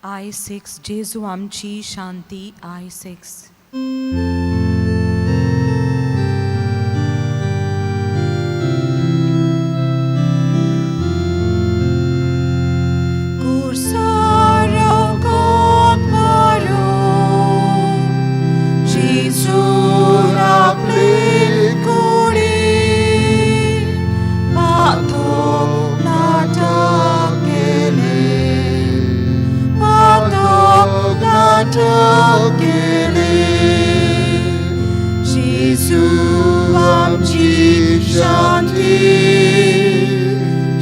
I6 जेजू आमची शांती I6 Jésus amci shanti,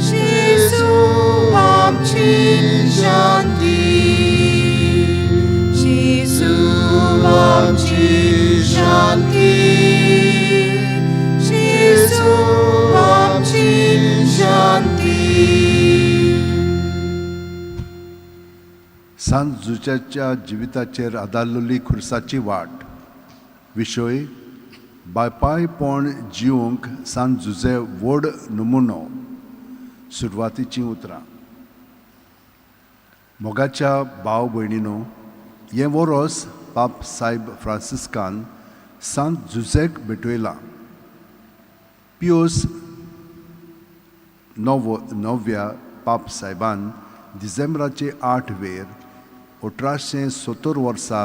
Jésus amci shanti, Jésus amci shanti, Jésus amci shanti. सांत जुचेच्या जिविताचेर आदारलेली खुर्साची वाट विशय बापायपण जिवंक सांत जुजे व्हड नमुनो सुरवातीचीं उतरां. मोगाच्या भाव भयणीनो, हें वरोस पाप सायब फ्रांसिस्कान सांत जुजेक भेटयलां. पियोस नव्या पाप सायबान डिसेंबराचे 8 वेर 1870 वर्सा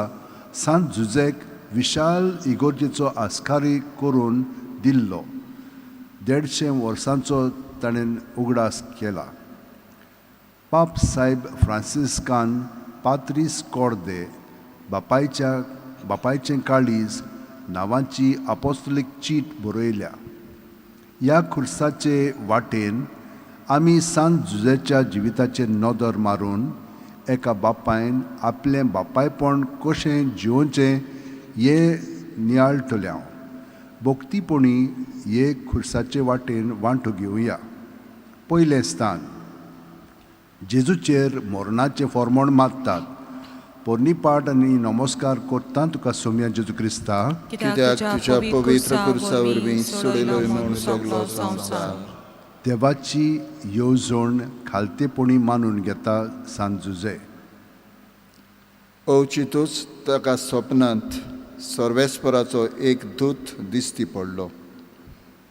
सांत जुजेक विशाल इगोर्जेचो आस्कारी करून दिल्लो. 150 वर्सांचो ताणें उगडास केला. पाप सायब फ्रांसिस्कान पात्रीस कोर्दे बापायचें काळीज नांवाची आपोस्तलीक चीट बरयल्या. ह्या खुर्साचे वाटेन आमी सांत जुजेच्या जिविताचेर नदर मारून एका बापायन आपलें बापायपण कशें जिवोवचें हे नियाळटल्या. भोक्तीपणी हे खुर्साचे वाटेन वांटो घेवया. पयलें स्थान जेजूचेर मोरणाचें फॉर्मोण मारतात. पोरनीपाट आनी नमस्कार करता तुका सोम्या जेजू क्रिस्ता, कित्याक तुज्या पवित्र खुर्सा वरवीं सोडिलो म्हूण सगलो संवसार. देवाची येवजण खालतेपणी मानून घेता सांत जुजे. अवचितूच ताका स्वप्नांत सर्वेस्पराचो एक दूत दिश्टी पडलो.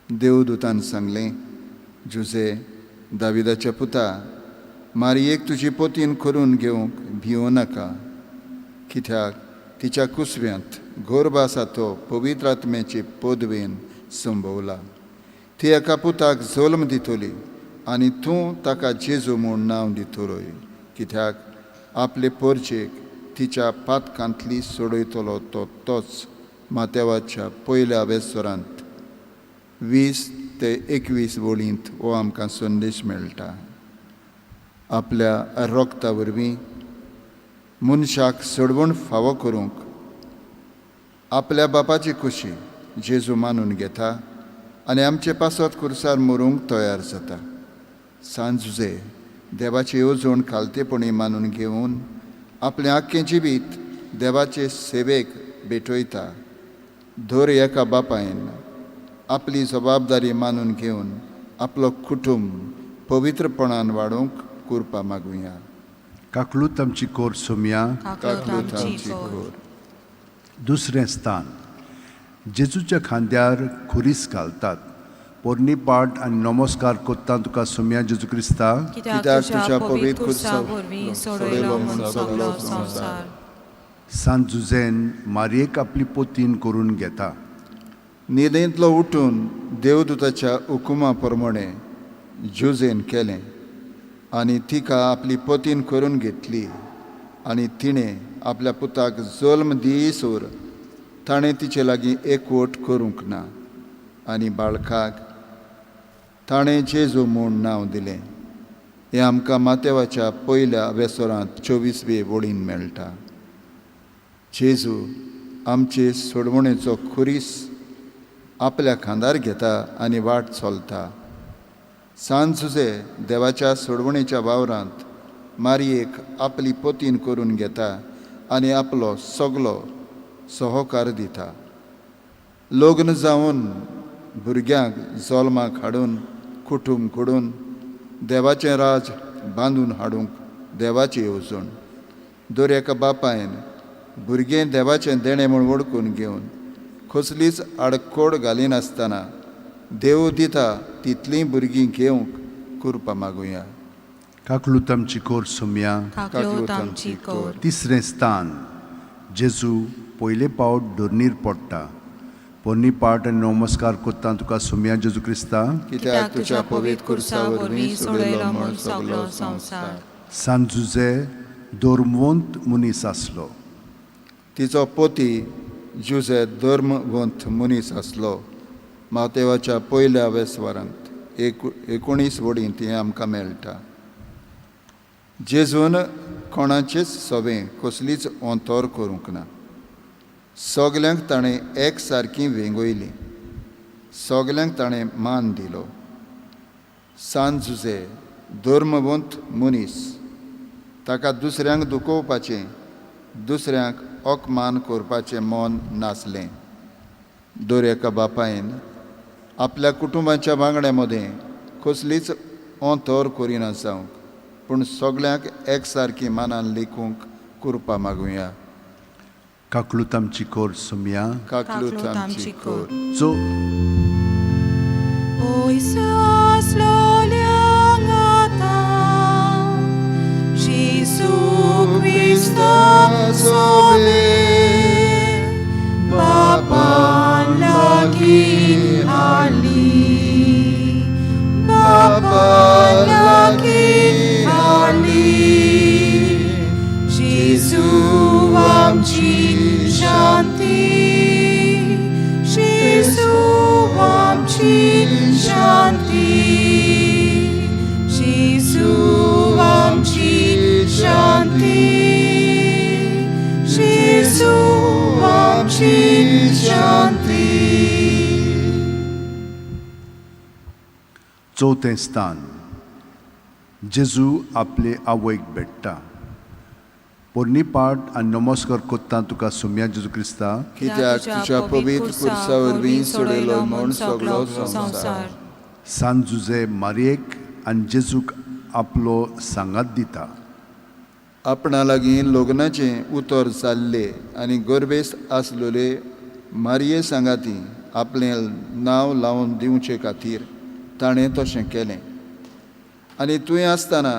देवदूतान सांगलें, जुजे, दाविदाच्या पुता, मारयेक तुजी पोतीन करून घेवंक भिवो नाका, कित्याक तिच्या कुसव्यांत गोरबासा तो पवित्र आत्म्याचे पदवेन संभोवला. ती एका पुताक जल्म दितली आनी तूं ताका जेजू म्हूण नांव दितलोय, कित्याक आपले पोरचेक तिच्या पातकांतली सोडयतलो तोच मातेवाच्या पयल्या अवेस्वरांत 20 ते 21 वळींत हो आमकां संदेश मेळटा. आपल्या रोगता वरवीं मनशाक सोडवण फावो करूंक आपल्या बापाची कुशी जेजू मानून घेता आनी आमचे पासत खुर्सार मरूंक तयार जाता. सांत जुजे देवाची येवजण खालतेपणी मानून घेवन आपलें आख्खें जिवीत देवाचे सेवेक भेटयता. दर एका बापायन आपली जबाबदारी मानून घेवन आपलो कुटुंब पवित्रपणान वाडोवंक करपा मागुया. काकलूत आमची कोर सोम्या, काकलूत आमची कोर. दुसरें स्थान जेजूच्या खांद्यार खुरीस घालतात. पोरनीपाट आनी नमस्कार करता तुका सोम्या जेजू क्रिस्ता, कित्याक तुज्या पवित्र खुर्सा वरवीं सोडिलो म्हूण सगलो संवसार. सांत जुजेन मारयेक आपली पोतीन करून घेता. न्हिदेंतलो उठून देवदूताच्या हुकुमा प्रमाणे जुजेन केलें आनी तिका आपली पोतीन करून घेतली. आनी तिणें आपल्या पुताक जल्म दिसोर ताणें तिचे लागीं एकवट करूंक ना आनी बाळकाक ताणें जेजू म्हूण नांव दिलें. हें आमकां मातेवाच्या पयल्या वेसोरांत 24वे वळीन मेळटा. जेजू आमचे सोडवणेचो खुरीस आपल्या खांदार घेता आनी वाट चलता. सांत जुजे देवाच्या सोडवणेच्या वावरांत मारयेक आपली पोतीन करून घेता आनी आपलो सगलो सहकार दिता. लग्न जावन भुरग्यांक जल्माक हाडून कुटुंब घडोवन देवाचें राज बांदून हाडूंक देवाची येवजण. दर एका बापायन भुरगें देवाचें देणें म्हूण वळखून घेवन कसलीच आडकोड घालिनासतना देव दिता तितलीं भुरगीं घेवंक कृपा मागुया. काकलूत आमची कोर सोम्या. काकलोत आमची कोर. तिसरें स्थान जेजू पयले पावट डोर्नीर पडटा. पोरणी पाट आनी नमस्कार कोत्ता तुका सोम्या जेजू क्रिस्ता. कित्याक तुज्या पवित्र कुर्सा वरवीं सोडयलो म्हूण सगळो संवसार. सान जुजे दोर्मवंत मनीस आसलो. तिचो पोती जुजे धर्मवंत मनीस आसलो. मातेवाच्या पयल्या वेसवारांत 19 वडींत हें आमकां मेळटा. जेजून कोणाचेच सवें कसलीच ओंतोर करूंक ना. सगल्यांक ताणें एक सारकी वेंगयली. सगल्यांक ताणें मान दिलो. सान जुजे धर्मवंत मनीस. ताका दुसऱ्यांक दुखोवपाचें, दुसऱ्यांक अपमान करपाचें मोन नासलें. दर एका बापायन आपल्या कुटुंबाच्या वांगड्या मदें कसलीच ओंतोर करिना जावंक, पूण सगल्यांक एक सारकी मानान लेखूंक कृपा मागुया. काकलूत आमची कोर सोम्या. काकलूत आमची कोर. जो Oisas loliangata, Jesu Christa sobe, Bapan lagi ali, Bapan lagi ali, Jesu amci shanti, Jesu amci shanti, Jesu amci shanti, Jesu amci shanti. चौथें स्थान जेजू आपले आवयक भेटता. पोरणी पाट आनी नमस्कार कोत्ता तुका सोम्या जेजू क्रिस्ता. कित्याक तुज्या पवित्र कुर्सा वरवीं सोडयलो म्हूण सगळो संवसार. सान जुजे मारयेक आनी जेजूक आपलो सांगात दिता. आपणा लागीं लग्नाचें उतर जाल्ले आनी गर्भेस आसलोले मारये सांगाती आपलें नांव लावन दिवचे खातीर ताणें तशें केलें. आनी तुवें आसतना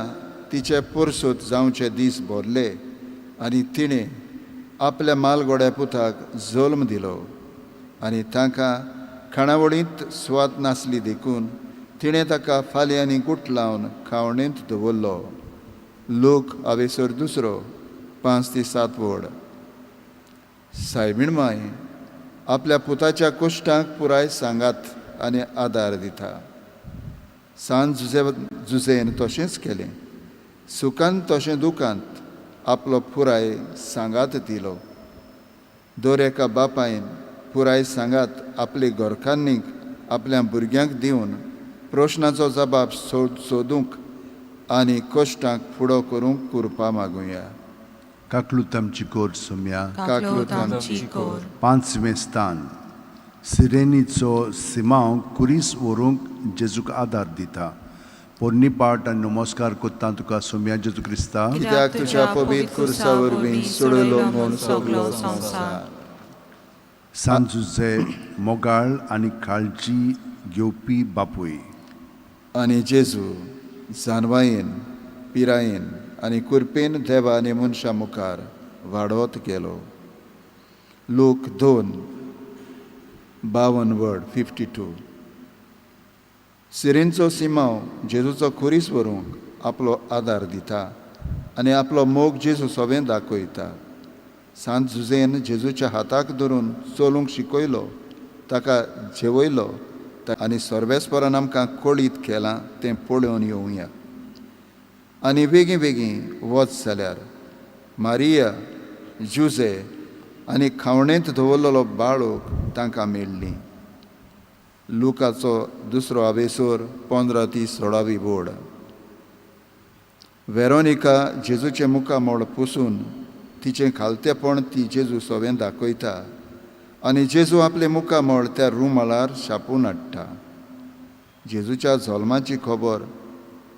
तिचे पुरसूत जावचे दीस भरले आनी तिणें आपल्या मालगोड्या पुताक जल्म दिलो. आनी तांकां खाणावळींत स्वाद नासली देखून तिणें ताका फाल्यांनी गुट लावन खावणेंत दवरलो. लोक हावेसर 5 ते 7 वड. सायबीण माय आपल्या पुताच्या कश्टांक पुराय सांगात आनी आदार दिता. सान जुजेन तशेंच केलें. सुखांत तशें दुखांत आपलो पुराय सांगात दिलो. दर एका बापायन पुराय सांगात आपले घरकान्नीक आपल्या भुरग्यांक दिवन प्रश्नाचो जबाब सोदूंक आनी कश्टांक फुडो करूंक कृपा मागुया. काकलूत आमची कोर सोम्या. काकलोत आमची कोर. पांचवें स्थान सिरेनीचो सिमांव कुरीस व्हरूंक जेजूक आदार दिता. पोरणी पाट आनी नमस्कार कोत्ता तुका सोम्या जेजू क्रिस्ता. कित्याक तुज्या पवित्र कुर्सा वरवीं सोडयलो म्हूण सगळो संवसार. सान जुजे मोगाळ आनी काळजी घेवपी बापूय. आनी जेजू जानवायेन, पिरायेन आनी कुरपेन देवा आनी मनशा मुखार वाडत गेलो. लोक 2:52. सिरेनचो सिमांव जेजूचो खुरीस व्हरूंक आपलो आदार दिता आनी आपलो मोग जेजू सोबें दाखयता. सांत जुजेन जेजूच्या हाताक धरून चलूंक शिकयलो, ताका जेवयलो आनी सर्वेस्परान आमकां कळीत केलां तें पळोवन येवया. आनी बेगीन बेगीन वच जाल्यार मारिया, जुजे आनी खावणेंत दवरलेलो बाळूक तांकां मेळ्ळी. लुकाचो 2 हावेसोर 15 ते 16 वड. वेरोनिका जेजूचे मुखामोळ पुसून तिचें खालतेपण ती जेजू सोबें दाखयता आनी जेजू आपले मुखामोळ त्या रुमालार छापून हाडटा. जेजूच्या जल्माची खबर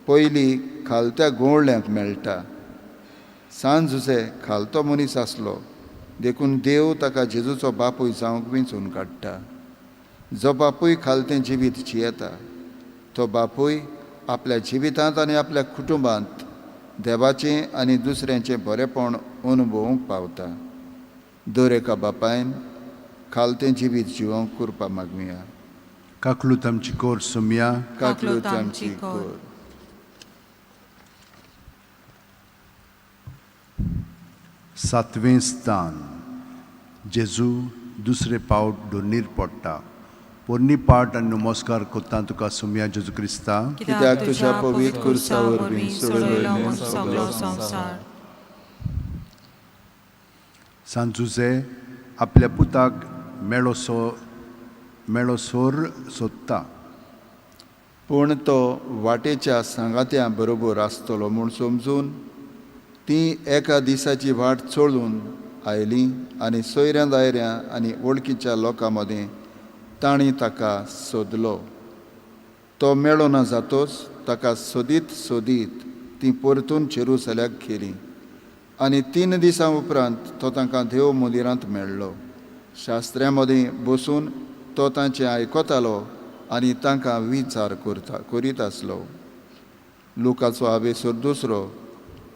पयली खालत्या गोवळ्यांक मेळटा. सांत जुसे खालतो मनीस आसलो देखून देव ताका जेजूचो बापूय जावंक वेंचून काडटा. जो बापूय खालतें जिवीत जियेता तो बापूय आपल्या जिवितांत आनी आपल्या कुटुंबांत देवाचें आनी दुसऱ्यांचें बरेंपण अनुभवूंक पावता. दर एका बापायन खालतें जिवीत जिवोवंक करपा मागुया. काकलूत आमची कोर सुमया. काकलूत आमची कोर. सातवें स्थान. जेजू दुसरे पावट दोनीर पडटा. पोरणी पाट आनी नमस्कार कोत्ता तुका सुमया जेजू क्रिस्ता. कित्याक तुज्या पवित्र कुर्सा वरवीं सोडयलो म्हूण सगळो संवसार. सांत जुसे आपल्या पुताक मेळो सोर सोदता. पूण तो वाटेच्या सांगात्यां बरोबर आसतलो म्हूण समजून ती एका दिसाची वाट चोळून आयलीं आनी सोयऱ्यां दायऱ्यां आनी वळखीच्या लोकां मदें तांणी ताका सोदलो. तो मेळो ना जातोच ताका सोदीत सोदीत ती परतून जेरुसल्याक गेलीं आनी 3 दिसां उपरांत तो तांकां देव मंदिरांत मेळ्ळो. शास्त्र्यां मदीं बसून तो तांचें आयकतालो आनी तांकां विचार करीत आसलो. लुकाचो आवेसोर 2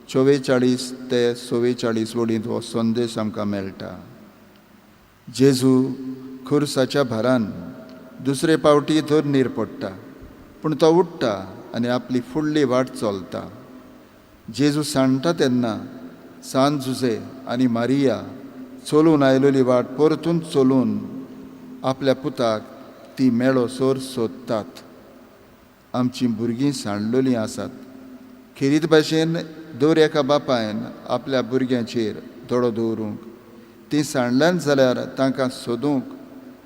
44 ते 44 वडींत हो संदेश आमकां मेळटा. जेजू खुर्साच्या भारान दुसरे पावटी धर्नीर पडटा पूण तो उठ्ठा आनी आपली फुडली वाट चलता. जेजू सांडटा तेन्ना सांत जुसे आनी मारिया चलून आयलोली वाट परतून चलून आपल्या पुताक ती मेळो सोर सोदतात. आमचीं भुरगीं सांडलोलीं आसात. खेरीत भाशेन दर एका बापायन आपल्या भुरग्यांचेर दोळो दवरूंक. तीं सांडल्यान जाल्यार तांकां सोदूंक,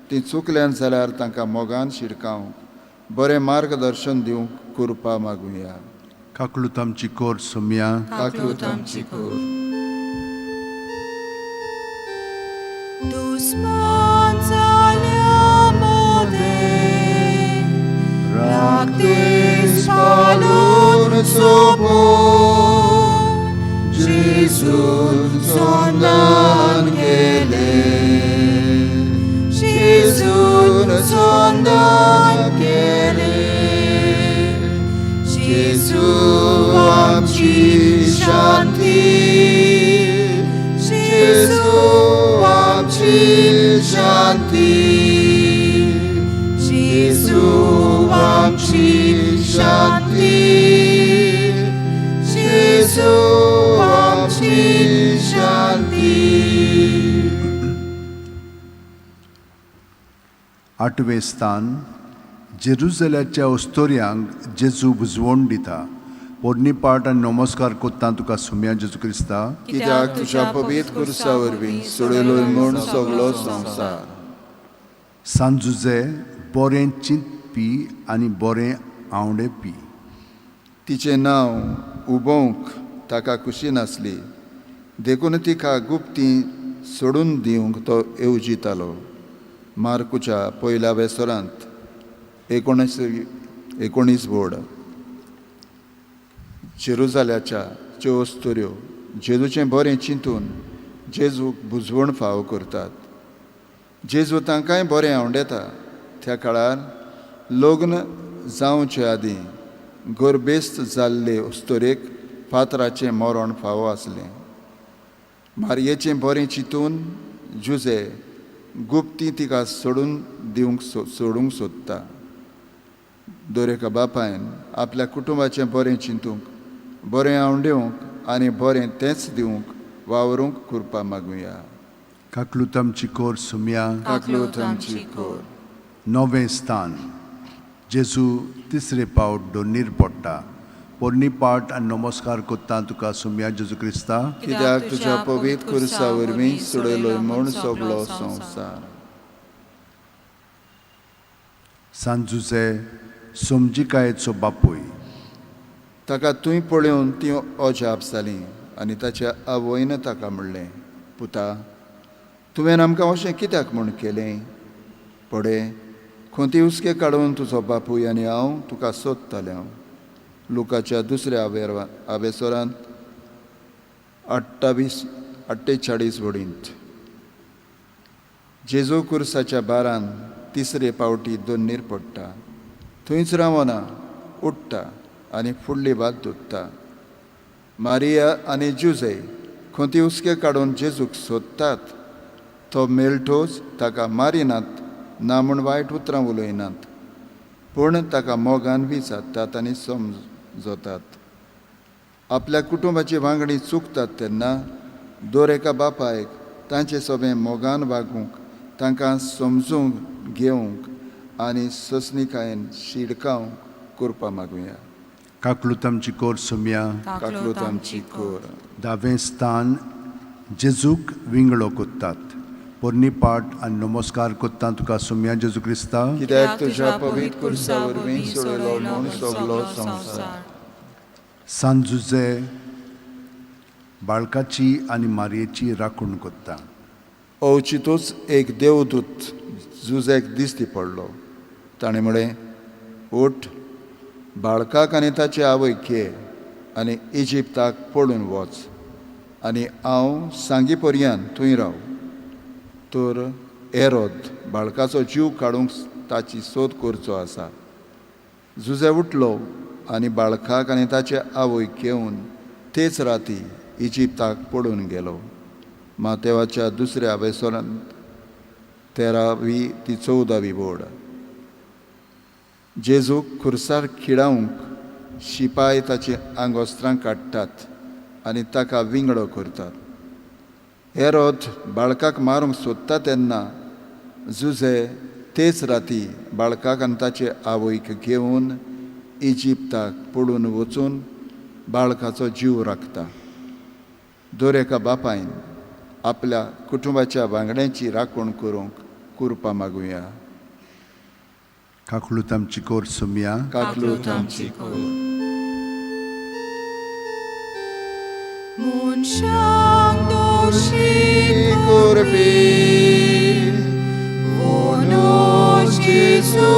तीं चुकल्यान जाल्यार तांकां मोगान शिडकावंक बरें मार्गदर्शन दिवंक करपा मागुया. काकलूत आमची कोर सुमया. काकलूत आमची कोर. दुस्मान जाल्यामध्ये लागतेस पालून सोबून जेजून सोंदान गेले. जेजून सोंदान गेले. जेजू आमची शांती. जेजू आमची शांती. जेजू आमची शांती. जेजू आमची शांती. 8वें स्थान. जेरुसल्याच्या ओस्तोऱ्यांक जेजू बुजवण दिता. पोरणी पाट आनी नमस्कार कोत्ता तुका सुमया जेजू क्रिस्ता. कित्याक तुज्या पवित्र कुर्सा वरवीं सोडयलोय म्हूण सगळो संवसार. सांत जुसे बरें चिंतपी आनी बरें आवडेपी. तिचें नांव उबोवंक ताका खुशी नासली देखून तिका गुप्ती सोडून दिवंक तो येवजितालो. मार्कुच्या 1 वेसोरांत 19 बोर्ड. जेरुसल्याच्या ज्यो ओस्तोऱ्यो जेजूचें बरें चिंतून जेजूक बुजवण फावो करतात. जेजू तांकांय बरें आवडेता. त्या काळार लग्न जावचे आदीं गर्भेस्त जाल्ले ओस्तोरेक फातराचें मरण फावो आसलें. मारयेचें बरें चिंतून जुजे गुप्ती तिका सोडूंक सोदता. दर एका बापायन आपल्या कुटुंबाचें बरें चिंतूंक, बरें आवडूंक आनी बरें तेंच दिवंक वावरूंक करपा मागुया. काकलूत आमची कोर सुमया. काकलूत आमची कोर. 9वें स्थान. जेजू तिसरे पावट दोनीर पडटा. पोरणी पाट आनी नमस्कार कोत्ता तुका सुमया जेजू क्रिस्ता. कित्याक तुज्या पवित्र कुर्सा वरवीं सोडयलोय म्हूण सगळो संवसार. सांत जुसे समजिकायेचो बापूय. ताका तुंय पळोवन ती अजाप जाली आनी ताच्या आवयन ताका म्हणलें, पुता, तुवें आमकां अशें कित्याक म्हूण केलें? पळय, खोंती उस्के काडून तुजो बापूय आनी हांव तुका सोदतालें. लुकाच्या 2 आवेसोरांत 48 वडींत जेजू कुर्साच्या बारान तिसरे पावटी दोन्नीर पडटा. थंयच रावना, उठटा आनी फुडली बात धुत्ता. मारिया आनी जुजे खोती उस्के काडून जेजूक सोदतात. तो मेळटोच ताका मारिनात ना म्हूण वायट उतरां उलयनात, पूण ताका मोगान विचारतात आनी समजोतात. आपल्या कुटुंबाची वांगडी चुकतात तेन्ना दर एका बापायक तांचे सोबे मोगान वागूंक, तांकां समजूंक घेवंक आनी ससणिकायेन शिडकावंक करपा मागुया. काकलूत आमची कोर सोम्या. काकलूत आमची कोर. दावें स्थान जेजूक विंगडो कोत्तात. पोरणी पाट आनी नमस्कार कोत्ता तुका सोम्या जेजू क्रिस्ता. कित्याक तुज्या पवित्र कुर्सा वरवीं सोडलो म्हूण सगलो संवसार. सांजुजे बाळकाची आनी मारयेची राखण कोत्ता. अवचितूच एक देवदूत जुजेक दिश्टी पडलो. ताणें म्हळें, उठ, बाळकाक आनी ताचे आवयक घे आनी इजिप्ताक पळून वच, आनी हांव सांगी पर्यंत थंय राव. तर हेरोद बाळकाचो जीव काडूंक ताची सोद करचो आसा. जुजे उठलो आनी बाळकाक आनी ताचे आवयक घेवन तेच राती इजिप्ताक पळून गेलो. मातेवाच्या दुसऱ्या वेसोरांत 13वी ती 14वी बोड. जेजूक खुर्सार खिडावंक शिपाय ताची आंगोस्त्रां काडटात आनी ताका विंगडो करतात. हेरोद बाळकाक मारूंक सोदता तेन्ना जुजे तेच राती बाळकाक आनी ताचे आवयक घेवन इजिप्ताक पळून वचून बाळकाचो जीव राखता. दर एका बापायन आपल्या कुटुंबाच्या वांगड्यांची राखण करूंक करपा मागुया. काकलूत आमची कोर सोम्या. काकलूत आमची core. Corpi, unos Gesù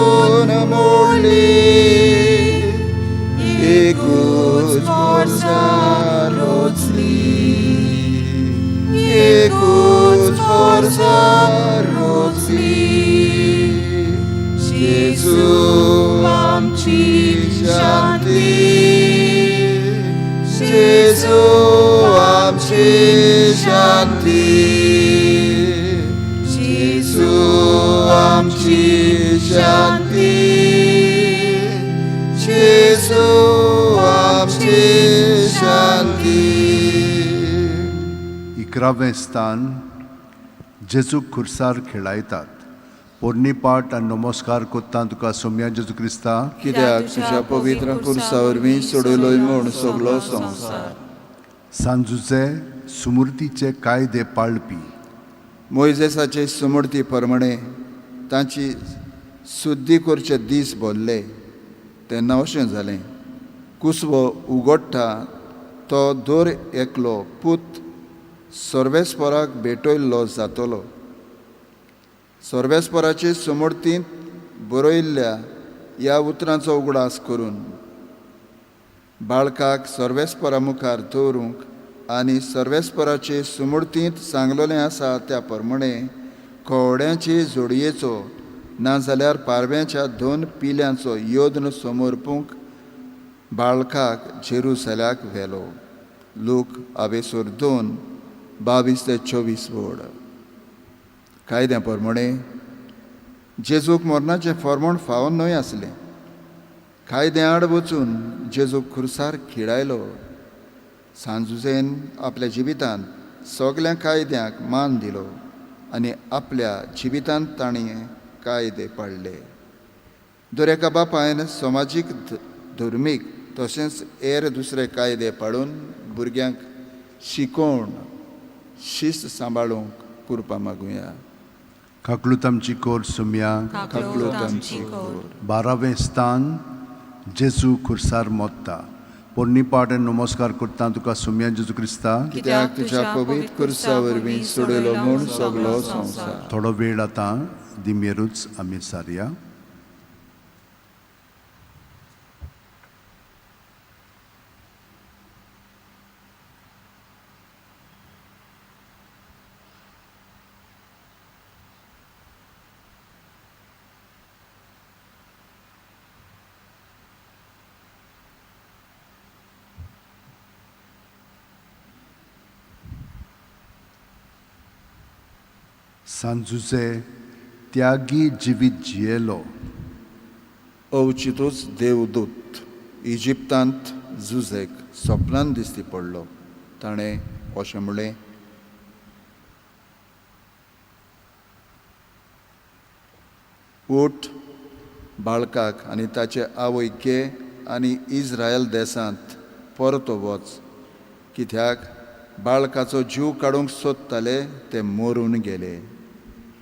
namorli, Ecus forza rozli, Ecus forza rozli, Gesù amci shanti, Gesù amci shanti, Gesù amci shanti, Gesù amci shanti. 11वें स्थान जेजूक खुर्सार खेळायतात. पोरणी पाट आनी नमस्कार कोत्ता तुका सोम्या जेजू क्रिस्ता. कित्याक तुज्या पवित्र कुर्सा वरवीं सोडलोय म्हूण सगलो संवसार. सांजुजे सुमूर्तीचे कायदे पाळपी. मोइजेसाचे सुमूर्ती प्रमाणे तांची शुद्धी करचे दीस भरले तेन्ना अशें जालें. कुसवो उगडटा तो दर एकलो पूत सर्वेस्पराक भेटयल्लो जातलो. सर्वेस्पराचे सुमूर्तींत बरयल्ल्या ह्या उतरांचो उगडास करून बाळकाक सर्वेस्परा मुखार दवरूंक आनी सर्वेस्पराचे सुमूर्तींत सांगलोलें आसा त्या प्रमाणे कोवड्याचे जोडयेचो नाजाल्यार पारव्याच्या 2 पिल्यांचो योद्न समर्पूंक बाळकाक जेरुसल्याक व्हेलो. लूक आवेसूर 2, 22 ते 24 बोड. कायद्या प्रमाणे जेजूक मरणाचें फर्मोण फावोन न्हय आसलें. कायद्या आड वचून जेजूक खुर्सार खिडायलो. सांजुजेन आपल्या जिवितांत सगल्या कायद्यांक मान दिलो आनी आपल्या जिवितांत ताणें कायदे पाळले. दर एका बापायन समाजीक, धर्मीक तशेंच हेर दुसरे कायदे पाळून भुरग्यांक शिकोवन शिस्त सांबाळूंक करपा मागुया. काकलूत आमची कोर सोम्या. काकलूत आमची कोर. 12वें स्थान जेजू खुर्सार मोत्ता. पोरणी पाट आनी नमस्कार कोत्ता तुका सोम्या जेजू क्रिस्ता. कित्याक तुज्या पवित्र कुर्सा वरवीं सोडलो म्हूण सगलो संवसार. थोडो वेळ आतां दिमेरूच आमी सारया. सांजुचे त्यागी जिवीत जियेलो. अवचितूच देवदूत इजिप्तांत झुजेक स्वप्नांत दिसती पडलो. ताणें अशें म्हणलें, उठ, बाळकाक आनी ताचे आवय घे आनी इस्रायल देसांत परतो वच, कित्याक बाळकाचो जीव काडूंक सोदताले ते मरून गेले.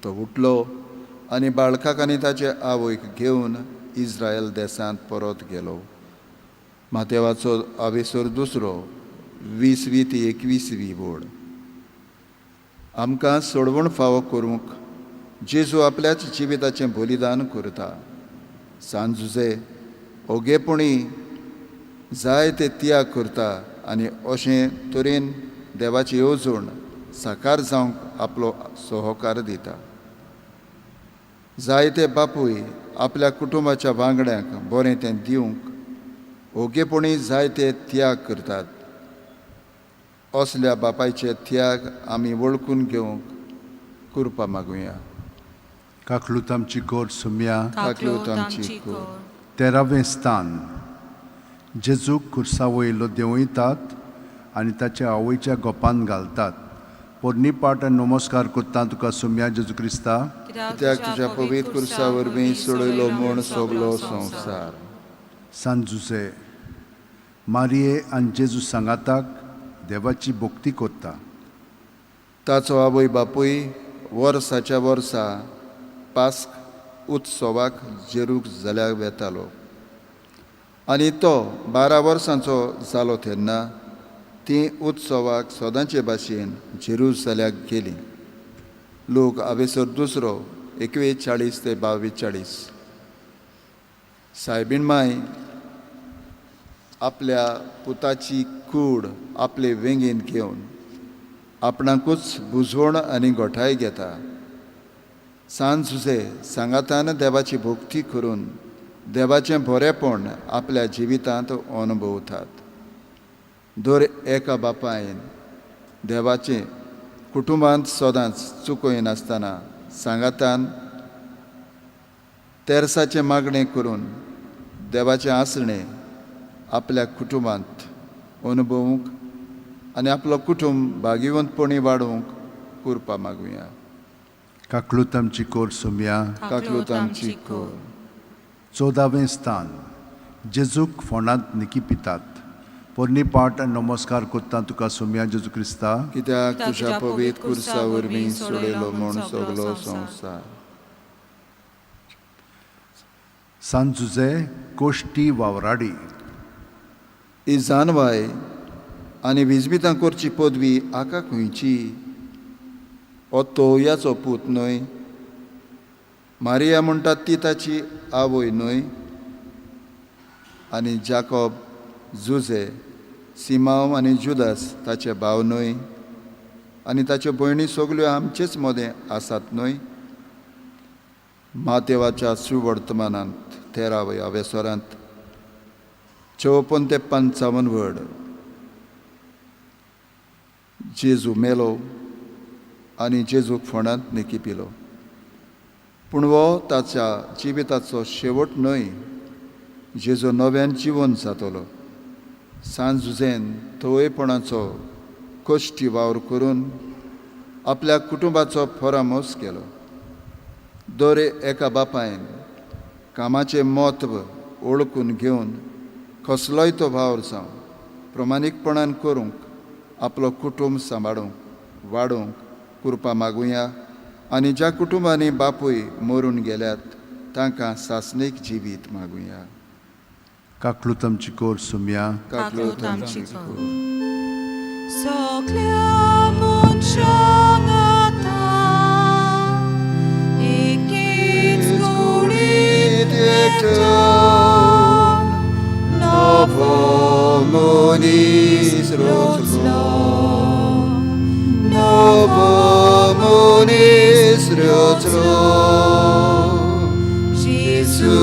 तो उठलो आनी बाळकाक आनी ताचे आवयक घेवन इस्रायल देसांत परत गेलो. मातेवाचो आवेसोर 20वी ते 21वी ओळ. आमकां सोडवण फावो करूंक जेजू आपल्याच जिविताचें बलिदान करता. सांजुजे ओगेपणी जाय ते त्याग करता आनी अशें तरेन देवाची येवजण साकार जावंक आपलो सहकार दिता. जायते बापूय आपल्या कुटुंबाच्या वांगड्यांक बरें तें दिवंक ओगेपणी जायते त्याग करतात. असल्या बापायचे त्याग आमी वळखून घेवंक कृपा मागुया. काकलूत आमची कोर सुम्या. काकलूत आमची कोर. 13वें स्थान. जेजूक खुर्सा वयलो देंवयतात आनी ताच्या आवयच्या गोपान घालतात. पोरणी पाट आनी नमस्कार करता तुका सुम्या जेजू क्रिस्ता. कित्याक तुज्या पवित्र खुर्सा वरवीं सोडयलो म्हूण सगलो संवसार. सांजुचे मारये आनी जेजू सांगाताक देवाची भोक्ती करता. ताचो आवय बापूय वर्साच्या वर्सा पास्क उत्सवाक जेरुसलेमाक वेतालो आनी तो 12 वर्सांचो जालो तेन्ना ती उत्सवाक सदांचे भाशेन जेरुसलेमाक गेली. लोक आवेसोर 41 ते 42. सायबीण माय आपल्या पुताची कूड आपले वेंगेन घेवन आपणाकूच बुजवण आनी गोठाय घेता. सांजुजे सांगातान देवाची भोक्ती करून देवाचें बरेपण आपल्या जिवितांत अनुभवतात. दर एका बापायन देवाचें कुटुंबांत सदांच चुकोय नासतना सांगातान तेरसाचें मागणें करून देवाचें आसणें आपल्या कुटुंबांत अनुभवूंक आनी आपलो कुटुंब भागिवंतपणी वाडोवंक कृपा मागुया. काकलूत आमची कोर सुम्या. काकलूत आमची कोर. 14वें स्थान. जेजूक फोंडांत निकी पितात. पोरणी पाट आनी नमस्कार करता तुका सुम्या जेजू क्रिस्ता. कित्याक तुज्या पवित्र खुर्सा वरवीं सोडयलो म्हूण सगलो संवसार. सांजुजे कोश्टी वावराडी. ही जानवाय आनी विजबितां करची पदवी आका खंयची. हो तोयाचो पूत न्हय. मारिया म्हणटात ती ताची आवय न्हय. आनी जाकोब, जुजे, सिमांव आनी जुदास ताचे भाव न्हय. आनी ताच्यो भयणी सगल्यो आमचेच मोदें आसात न्हय. मातेवाच्या सुवर्तमानांत 13व्या आवेसोरांत 54 ते 55 वड जेजू मेलो आनी जेजूक फोंडांत निकी पिलो. पूण हो ताच्या जिविताचो शेवट न्हय. जेजू नव्यान जिवन जातलो. सांजुजेन थोयपणाचो कोश्टी वावर करून आपल्या कुटुंबाचो परामोस केलो. दर एका बापायन कामाचें म्हत्व ओळखून घेवन कसलोय तो वावर जावं प्रमाणीकपणान करूंक आपलो कुटुंब सांबाळूंक वाडोवंक कृपा मागुया. आनी ज्या कुटुंबांनी बापूय मरून गेल्यात तांकां सासणीक जिवीत मागुया. काकलूत आमची कोर सुम्या. काकलूत आमची कोर. सगल्या मनशांक आतां एकेच कुडींत एकठांय नवो मनीस रचलो. नवो मनीस रचलो. जेजू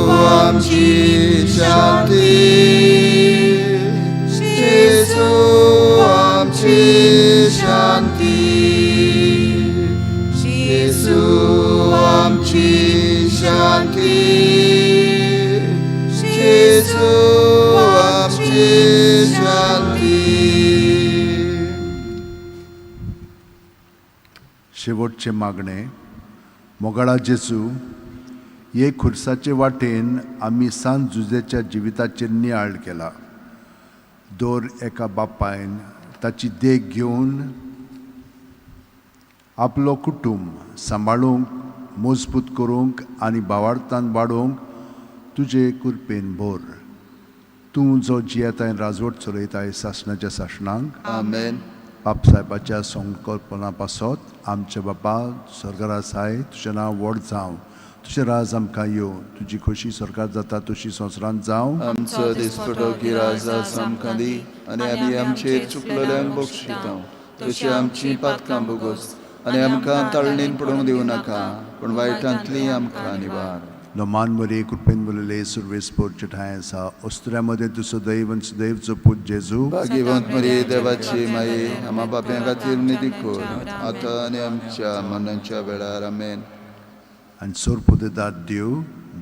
आमची शांती. जेजू आमची शांती. शांती जेजू आमची शांती शेवटचे मागणे. मोगाळा जेजू, हे खुर्साचे वाटेन आमी सांत जुजेच्या जिविताचेर नियाळ केला. दर एका बापायन ताची देख घेवन आपलो कुटुंब सांबाळूंक, मजबूत करूंक आनी भावार्थान वाडोवंक तुजे कृपेन भर. तूं जो जियेताय राजवट चलयताय सासणाच्या सासणांक. आमेन. बापसाहेबाच्या संकल्पना पासत आमचे बापा स्वर्गार आसाय, तुजें नांव व्हड जावं, तुजें राज आमकां येवं, तुजी खोशी स्वर्गार जाता तशी संवसारांत जावं. आमचो दिसपटो गिराज आमकां दी आनी आमी आमचेर चुकलेल्यांक बक्षिता. तशी आमची पातकां बोगोस आनी आमकां तळणीन पडूंक दिवं नाका, पूण वायटांतली आमकां निवार. नोमान मरे कृपेन बोलले सुरवेस्पोर ठाय आसा. अस्तुऱ्यामध्ये तुजो दैव आनी सुदैवचो पूत जेजू. भाग्यवंत मरी देवाची माये, आम्हा बाप्यां खातीर निधी कर, आतां आनी आमच्या मरणाच्या वेळार. आमेन. आनी सोरपुदेदार देव,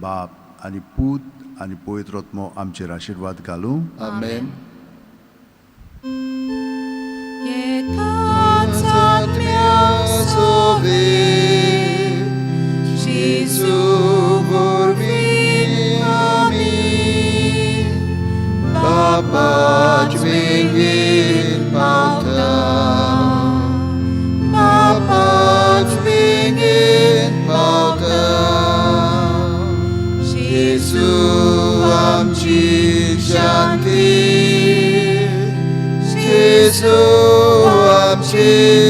बाप आनी पूत आनी पवित्र आत्मो आमचेर आशिर्वाद घालूं. आमेन. Yetas admiaso Jésus vorvin amin Baba dźwigin pauta Baba dźwigin pauta Jésus amci shanti Jésus amci